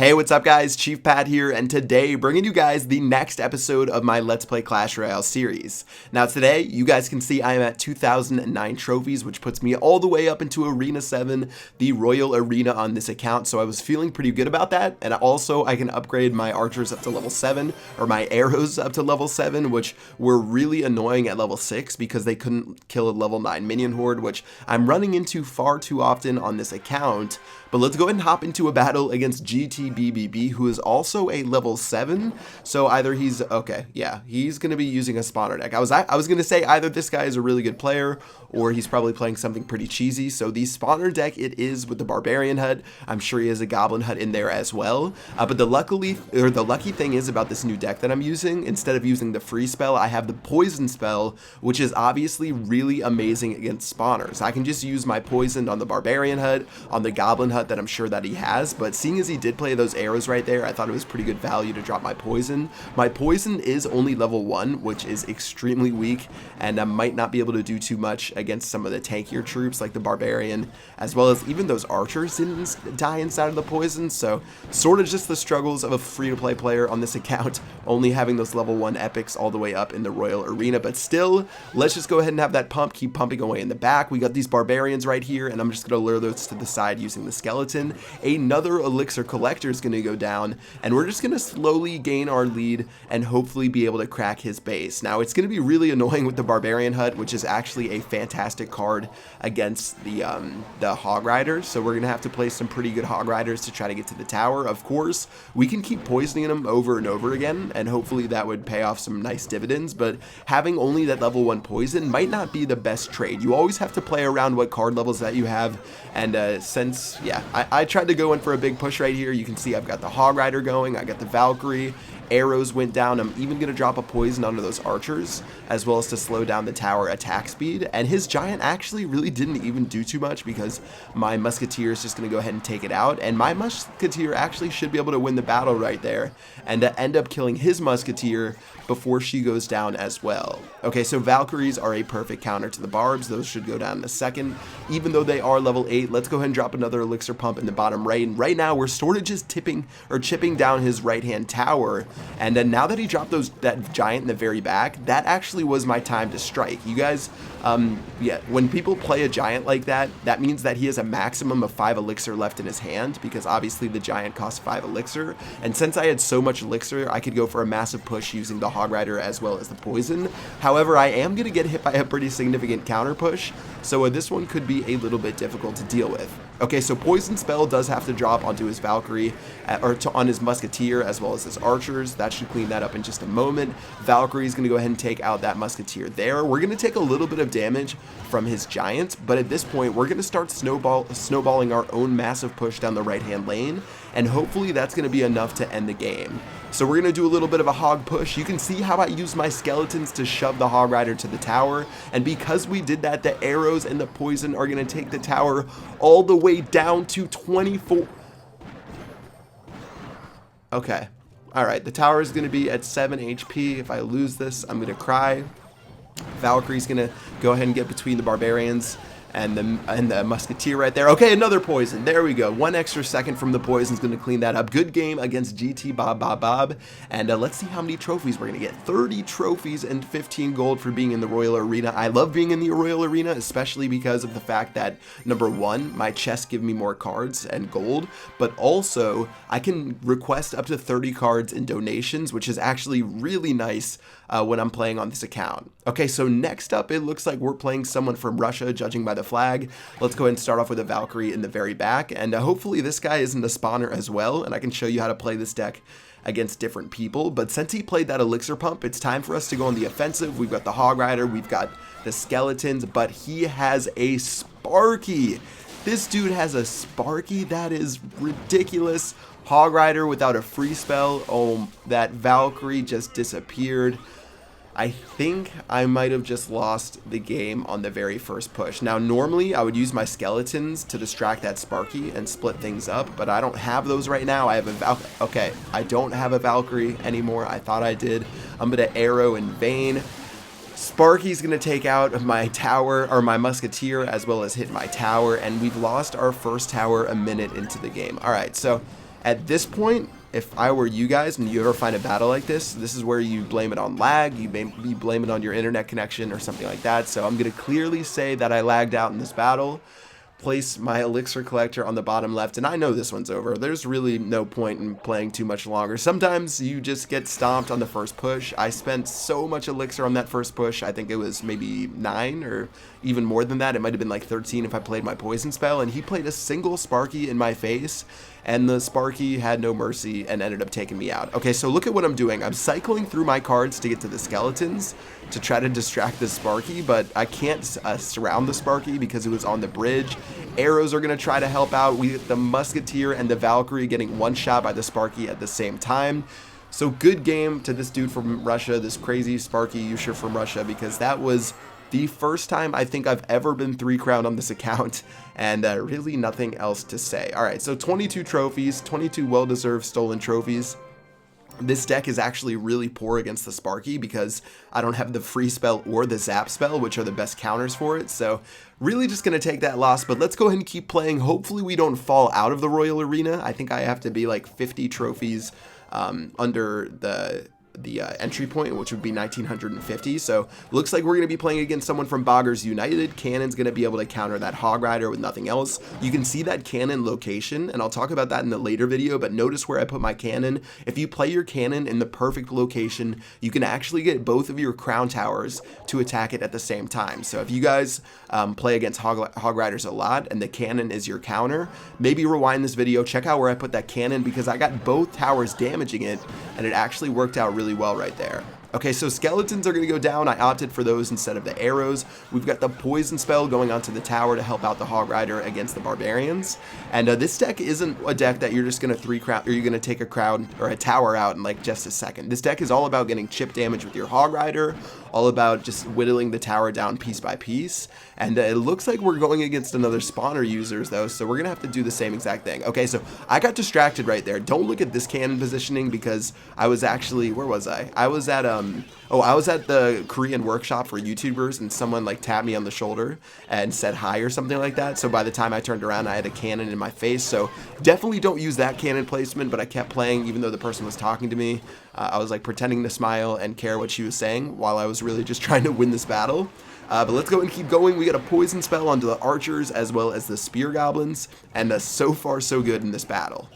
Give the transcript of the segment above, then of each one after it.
Hey, what's up guys? Chief Pat here, and today bringing you guys the next episode of my Let's Play Clash Royale series. Now today, you guys can see I am at 2009 trophies, which puts me all the way up into Arena 7, the Royal Arena on this account, so I was feeling pretty good about that, and also I can upgrade my archers up to level 7, or my arrows up to level 7, which were really annoying at level 6 because they couldn't kill a level 9 minion horde, which I'm running into far too often on this account. But let's go ahead and hop into a battle against GTBBB, who is also a level 7. So either he's he's going to be using a spawner deck. I was going to say either this guy is a really good player or he's probably playing something pretty cheesy. So the spawner deck it is with the barbarian hut. I'm sure he has a goblin hut in there as well. But the lucky thing is about this new deck that I'm using, instead of using the free spell, I have the poison spell, which is obviously really amazing against spawners. I can just use my poison on the barbarian hut, on the goblin hut that I'm sure that he has, but seeing as he did play those arrows right there, I thought it was pretty good value to drop my poison. My poison is only level 1, which is extremely weak, and I might not be able to do too much against some of the tankier troops like the barbarian, as well as even those archers didn't die inside of the poison, so sort of just the struggles of a free-to-play player on this account, only having those level 1 epics all the way up in the Royal Arena. But still, let's just go ahead and have that pump keep pumping away in the back. We got these barbarians right here, and I'm just going to lure those to the side using the skeleton. Another elixir collector is going to go down, and we're just going to slowly gain our lead and hopefully be able to crack his base. Now it's going to be really annoying with the barbarian hut, which is actually a fantastic card against the hog riders, so we're going to have to play some pretty good hog riders to try to get to the tower. Of course, we can keep poisoning them over and over again, and hopefully that would pay off some nice dividends, but having only that level 1 poison might not be the best trade. You always have to play around what card levels that you have, and I tried to go in for a big push right here. You can see I've got the Hog Rider going, I got the Valkyrie, arrows went down. I'm even going to drop a poison onto those archers, as well as to slow down the tower attack speed, and his giant actually really didn't even do too much because my musketeer is just going to go ahead and take it out, and my musketeer actually should be able to win the battle right there, and end up killing his musketeer before she goes down as well. Okay, so Valkyries are a perfect counter to the barbs. Those should go down in a second, even though they are level 8. Let's go ahead and drop another elixir pump in the bottom right, and right now we're sort of just chipping down his right hand tower. And then now that he dropped that giant in the very back, that actually was my time to strike. You guys, when people play a giant like that, that means that he has a maximum of 5 elixir left in his hand, because obviously the giant costs 5 elixir. And since I had so much elixir, I could go for a massive push using the Hog Rider as well as the poison. However, I am going to get hit by a pretty significant counter push, so this one could be a little bit difficult to deal with. Okay, so poison spell does have to drop onto his Valkyrie, on his musketeer as well as his archers. That should clean that up in just a moment. Valkyrie is going to go ahead and take out that musketeer there. We're going to take a little bit of damage from his giant, but at this point we're going to start snowballing our own massive push down the right hand lane, and hopefully that's going to be enough to end the game. So we're going to do a little bit of a hog push. You can see how I use my skeletons to shove the hog rider to the tower, and because we did that, the arrows and the poison are going to take the tower all the way down to 24. Okay. Alright, the tower is going to be at 7 HP. If I lose this, I'm going to cry. Valkyrie's going to go ahead and get between the barbarians and the musketeer right there. Okay, another poison. There we go. 1 extra second from the poison is going to clean that up. Good game against GT Bob. And let's see how many trophies we're going to get. 30 trophies and 15 gold for being in the Royal Arena. I love being in the Royal Arena, especially because of the fact that, number 1, my chests give me more cards and gold, but also I can request up to 30 cards in donations, which is actually really nice when I'm playing on this account. Okay, so next up, it looks like we're playing someone from Russia, judging by the flag. Let's go ahead and start off with a Valkyrie in the very back, and hopefully this guy isn't a spawner as well, and I can show you how to play this deck against different people. But since he played that elixir pump, it's time for us to go on the offensive. We've got the Hog Rider, we've got the skeletons, but he has a Sparky. This dude has a Sparky. That is ridiculous. Hog Rider without a free spell. Oh, that Valkyrie just disappeared. I think I might have just lost the game on the very first push. Now, normally I would use my skeletons to distract that Sparky and split things up, but I don't have those right now. I have a okay, I don't have a Valkyrie anymore. I thought I did. I'm gonna arrow in vain. Sparky's gonna take out my tower, or my musketeer, as well as hit my tower, and we've lost our first tower a minute into the game. All right, so At this point, if I were you guys and you ever find a battle like this is where you blame it on lag, you blame it on your internet connection or something like that. So I'm going to clearly say that I lagged out in this battle. Place my elixir collector on the bottom left, and I know this one's over. There's really no point in playing too much longer. Sometimes you just get stomped on the first push. I spent so much elixir on that first push. I think it was maybe 9 or even more than that. It might have been like 13 if I played my poison spell, and he played a single Sparky in my face, and the Sparky had no mercy and ended up taking me out. Okay, so look at what I'm doing. I'm cycling through my cards to get to the skeletons to try to distract the Sparky, but I can't surround the Sparky because it was on the bridge. Arrows are going to try to help out. We get the Musketeer and the Valkyrie getting one shot by the Sparky at the same time. So good game to this dude from Russia, this crazy Sparky user from Russia, because that was the first time I think I've ever been 3-crowned on this account, and really nothing else to say. Alright, so 22 trophies, 22 well-deserved stolen trophies. This deck is actually really poor against the Sparky because I don't have the free spell or the zap spell, which are the best counters for it. So really just going to take that loss, but let's go ahead and keep playing. Hopefully we don't fall out of the Royal Arena. I think I have to be like 50 trophies under the entry point, which would be 1950. So looks like we're going to be playing against someone from Boggers United. Cannon's going to be able to counter that Hog Rider with nothing else. You can see that cannon location, and I'll talk about that in the later video, but notice where I put my cannon. If you play your cannon in the perfect location, you can actually get both of your crown towers to attack it at the same time. So if you guys play against Hog Riders a lot and the cannon is your counter, maybe rewind this video, check out where I put that cannon, because I got both towers damaging it, and it actually worked out really well right there. Okay, so skeletons are going to go down. I opted for those instead of the arrows. We've got the poison spell going onto the tower to help out the Hog Rider against the barbarians. And this deck isn't a deck that you're just going to 3-crown, or you're going to take a crown or a tower out in like just a second. This deck is all about getting chip damage with your Hog Rider, all about just whittling the tower down piece by piece. And it looks like we're going against another spawner users though, so we're going to have to do the same exact thing. Okay, so I got distracted right there. Don't look at this cannon positioning because I was actually, where was I? I was at I was at the Korean workshop for YouTubers, and someone like tapped me on the shoulder and said hi or something like that. So by the time I turned around, I had a cannon in my face. So definitely don't use that cannon placement, but I kept playing even though the person was talking to me. I was like pretending to smile and care what she was saying while I was really just trying to win this battle. But let's go and keep going. We got a poison spell onto the archers as well as the spear goblins, and so far so good in this battle.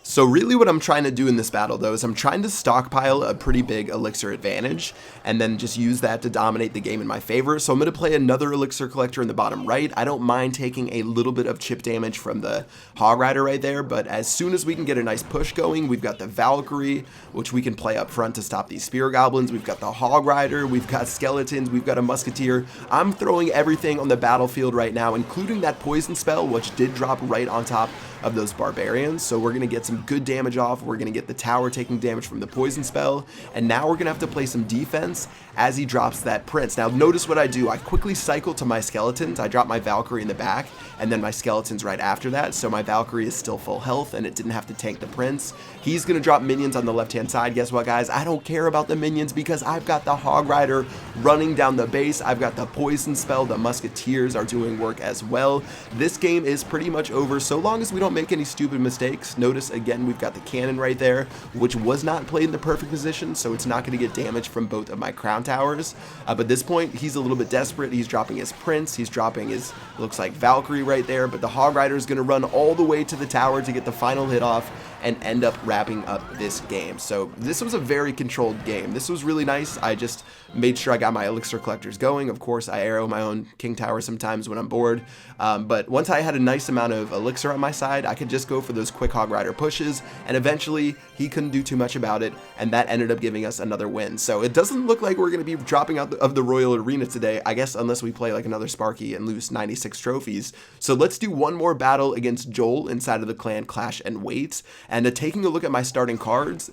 So really what I'm trying to do in this battle though is I'm trying to stockpile a pretty big elixir advantage and then just use that to dominate the game in my favor. So I'm going to play another elixir collector in the bottom right. I don't mind taking a little bit of chip damage from the Hog Rider right there, but as soon as we can get a nice push going, we've got the Valkyrie, which we can play up front to stop these spear goblins. We've got the Hog Rider, we've got skeletons, we've got a musketeer. I'm throwing everything on the battlefield right now, including that poison spell, which did drop right on top of those barbarians. So we're going to get some good damage off. We're going to get the tower taking damage from the poison spell, and now we're going to have to play some defense as he drops that prince. Now notice what I do. I quickly cycle to my skeletons. I drop my Valkyrie in the back and then my skeletons right after that, so my Valkyrie is still full health and it didn't have to tank the prince. He's going to drop minions on the left hand side. Guess what, guys? I don't care about the minions because I've got the Hog Rider running down the base. I've got the poison spell. The musketeers are doing work as well. This game is pretty much over so long as we don't make any stupid mistakes. Notice again we've got the cannon right there, which was not played in the perfect position, so it's not going to get damage from both of my crown towers. But at this point he's a little bit desperate. He's dropping his prince, he's dropping his, looks like, Valkyrie right there, but the Hog Rider is going to run all the way to the tower to get the final hit off and end up wrapping up this game. So this was a very controlled game. This was really nice. I just made sure I got my elixir collectors going. Of course, I arrow my own king tower sometimes when I'm bored. But once I had a nice amount of elixir on my side, I could just go for those quick Hog Rider pushes, and eventually he couldn't do too much about it, and that ended up giving us another win. So it doesn't look like we're going to be dropping out of the Royal Arena today, I guess, unless we play like another Sparky and lose 96 trophies. So let's do one more battle against Joel inside of the clan Clash and Wait. And taking a look at my starting cards,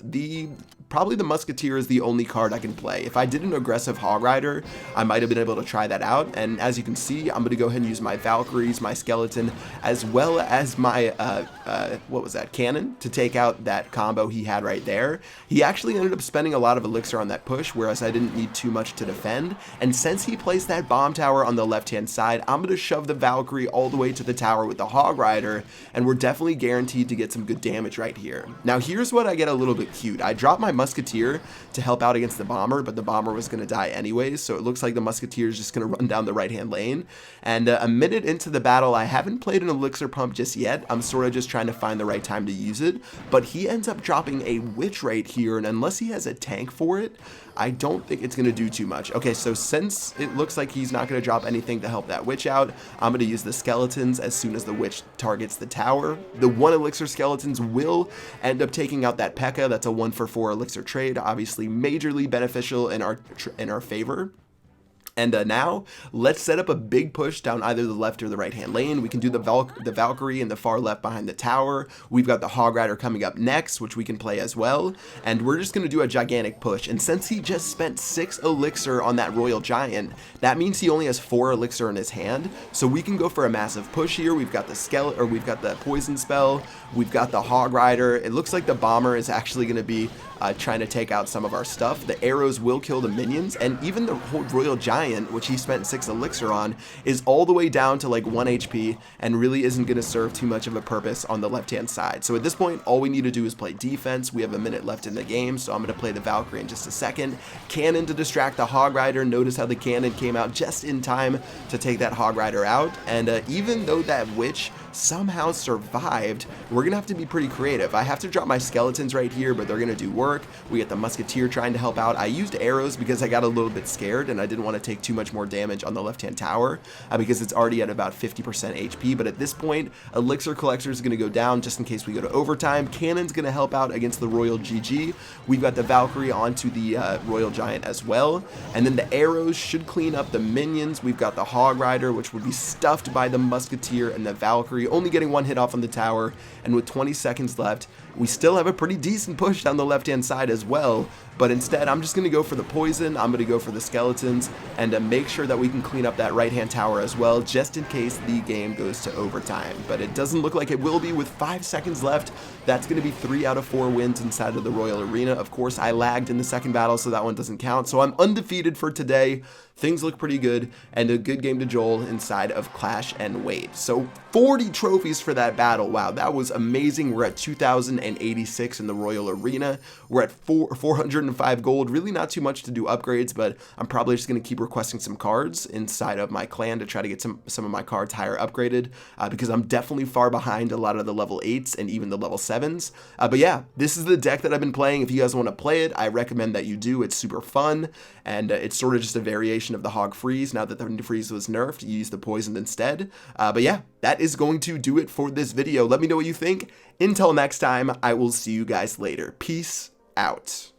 probably the Musketeer is the only card I can play. If I did an aggressive Hog Rider, I might have been able to try that out. And as you can see, I'm going to go ahead and use my Valkyries, my Skeleton, as well as my, what was that, Cannon, to take out that combo he had right there. He actually ended up spending a lot of elixir on that push, whereas I didn't need too much to defend. And since he placed that bomb tower on the left-hand side, I'm going to shove the Valkyrie all the way to the tower with the Hog Rider, and we're definitely guaranteed to get some good damage right right here. Now here's what I get a little bit cute. I dropped my Musketeer to help out against the Bomber, but the Bomber was going to die anyways, so it looks like the Musketeer is just going to run down the right-hand lane. And a minute into the battle, I haven't played an Elixir Pump just yet. I'm sort of just trying to find the right time to use it, but he ends up dropping a Witch right here, and unless he has a tank for it, I don't think it's going to do too much. Okay, so since it looks like he's not going to drop anything to help that Witch out, I'm going to use the Skeletons as soon as the Witch targets the tower. The 1 Elixir Skeletons will end up taking out that P.E.K.K.A. That's a 1-for-4 Elixir trade, obviously majorly beneficial in our favor. And now, let's set up a big push down either the left or the right-hand lane. We can do the Valkyrie in the far left behind the tower. We've got the Hog Rider coming up next, which we can play as well. And we're just going to do a gigantic push. And since he just spent 6 Elixir on that Royal Giant, that means he only has 4 Elixir in his hand. So we can go for a massive push here. We've got the we've got the Poison Spell. We've got the Hog Rider. It looks like the Bomber is actually going to be trying to take out some of our stuff. The arrows will kill the minions, and even the whole Royal Giant, which he spent 6 Elixir on, is all the way down to like 1 HP and really isn't going to serve too much of a purpose on the left-hand side. So at this point, all we need to do is play defense. We have a minute left in the game, so I'm going to play the Valkyrie in just a second. Cannon to distract the Hog Rider. Notice how the cannon came out just in time to take that Hog Rider out, and even though that Witch somehow survived, we're gonna have to be pretty creative. I have to drop my Skeletons right here, but they're gonna do work. We get the Musketeer trying to help out. I used arrows because I got a little bit scared and I didn't want to take too much more damage on the left-hand tower because it's already at about 50% HP, but at this point, Elixir Collector is gonna go down just in case we go to overtime. Cannon's gonna help out against the Royal GG. We've got the Valkyrie onto the Royal Giant as well, and then the arrows should clean up the minions. We've got the Hog Rider, which would be stuffed by the Musketeer and the Valkyrie, only getting 1 hit off on the tower, and with 20 seconds left, we still have a pretty decent push down the left-hand side as well, but instead, I'm just going to go for the poison, I'm going to go for the Skeletons, and make sure that we can clean up that right-hand tower as well, just in case the game goes to overtime. But it doesn't look like it will be with 5 seconds left. That's going to be 3 out of 4 wins inside of the Royal Arena. Of course, I lagged in the second battle, so that one doesn't count, so I'm undefeated for today. Things look pretty good, and a good game to Joel inside of Clash and Wade. So 40 trophies for that battle. Wow, that was amazing. We're at 2,086 in the Royal Arena. We're at 405 gold. Really not too much to do upgrades, but I'm probably just going to keep requesting some cards inside of my clan to try to get some of my cards higher upgraded because I'm definitely far behind a lot of the level 8s and even the level 7s. But yeah, this is the deck that I've been playing. If you guys want to play it, I recommend that you do. It's super fun, and it's sort of just a variation of the Hog Freeze. Now that the Freeze was nerfed, you use the Poison instead. But yeah, that is going to do it for this video. Let me know what you think. Until next time, I will see you guys later. Peace out.